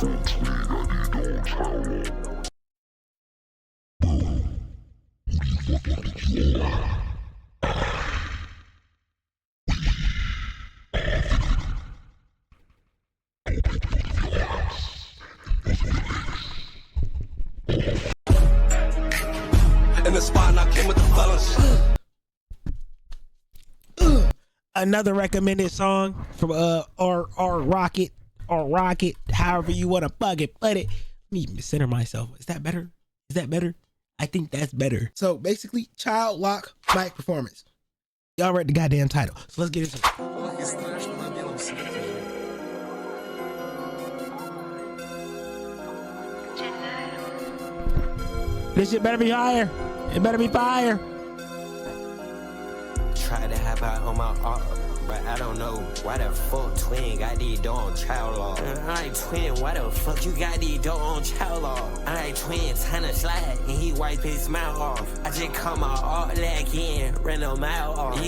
In the spot and I came with the fellas. Another recommended song from RRocket, however you want to bug it, put it. Let me center myself. Is that better? Is that better? I think that's better. So basically, child lock mic performance. Y'all read the goddamn title. So let's get into it. This shit better be higher. It better be fire. Try to hop out on my art, but I don't know why the fuck twin got these dogs on child law. Alright twin, why the fuck you got these dogs on child law? Alright twin, time to slide and he wipe his mouth off. I just cut my art leg in, ran no mouth off.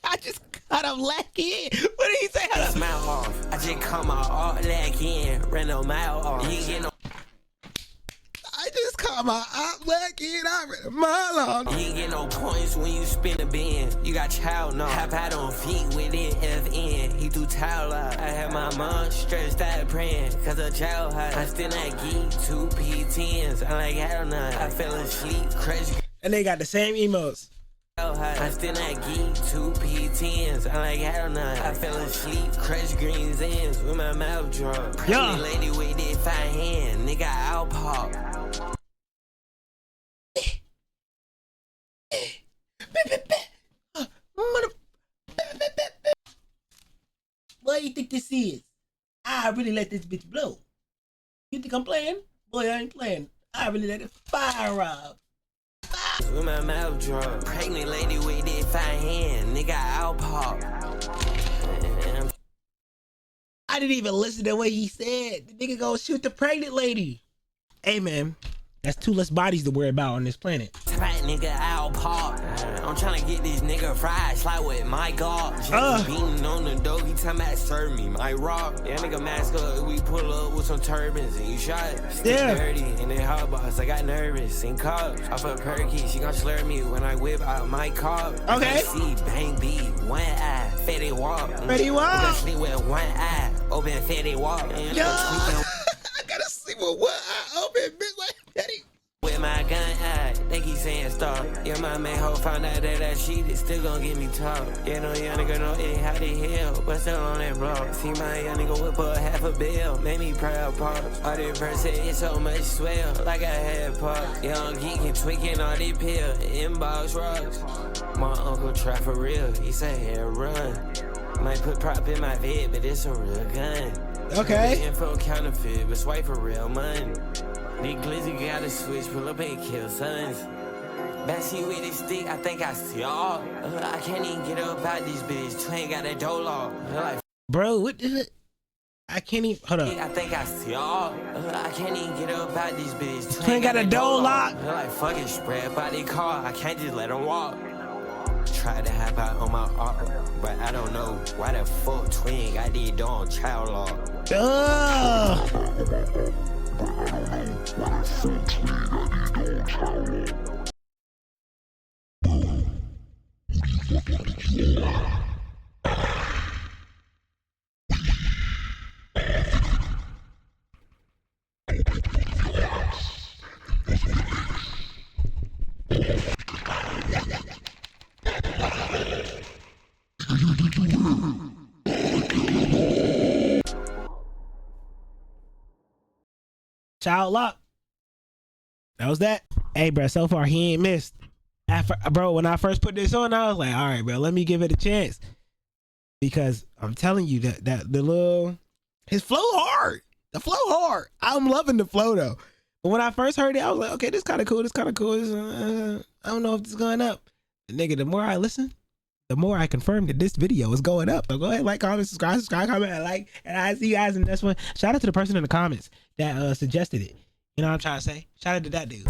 I just cut him leg in. What did he say? His mouth off. I just cut my art leg in, ran no mouth off. He ain't get no. I just caught my op leg in, I read a mile off. You ain't get no points when you spin a bin. You got child no. Hop out on feet with it FN. He threw towel out. I had my mom stressed out praying cause of child high. I still not geek 2 P10s. I like hell no. I fell asleep, crushed. And they got the same emotes. I still not geek 2 P10s. I like hell no. I fell asleep, crushed greens ends with my mouth drunk. Yeah. Pretty lady with that fine hand. Nigga out pop. What do you think this is? I really let this bitch blow. You think I'm playing? Boy, I ain't playing. I really let it fire up. With my mouth drunk. Pregnant lady with that fine hand. Nigga out pop. I didn't even listen to what he said. The nigga gonna shoot the pregnant lady. Hey man, that's 2 less bodies to worry about on this planet. Right, nigga out pop. I'm trying to get this nigga fried. Slide with my God. Beating on the door. He talking about serve me my rock. Yeah, nigga mask up. We pull up with some turbans and you shot. Still dirty and then hot box. I got nervous and cops. Off a perky. She gon' slur me when I whip out my car. Okay. See, bang B, one eye, fatty walk. Fatty walk. I sleep with one eye, open fatty walk. Yo, I gotta sleep with one eye open, bitch, like fatty. With my gun eye, they keep saying stop. Yeah, my man ho found out that shit is still gon' get me top. Yeah, no young nigga know it how the hell, but still on that block. See my young nigga whip up half a bill, made me proud pops. All this person is so much swell, like I had pop. Young geek and tweaking all these pill, inbox rocks. My uncle try for real, he say hey run. Might put prop in my vid, but it's a real gun. Okay. Info counterfeit, but swipe for real money. Big glizzy got a switch, pull up and kill sons. Backseat with this stick, I think I see all. I can't even get up out this bitch. Twin got a door lock. Like, bro, what is it? I can't even, hold up. I think I see all. I can't even get up out this bitch. Twin got a door lock. Like, fuck it, spread by the car. I can't just let him walk. Try to hop out on my art, but I don't know why the fuck twin got these dogs on child lock. Child lock. That was that. Hey, bro, so far he ain't missed. Bro, when I first put this on, I was like, all right, bro, let me give it a chance. Because I'm telling you that the little, his flow hard. The flow hard. I'm loving the flow though. But when I first heard it, I was like, okay, this kind of cool. This kind of cool. I don't know if this is going up. Nigga, the more I listen, the more I confirm that this video is going up. So go ahead, like, comment, subscribe, comment, and like, and I see you guys in this one. Shout out to the person in the comments that suggested it. You know what I'm trying to say? Shout out to that dude.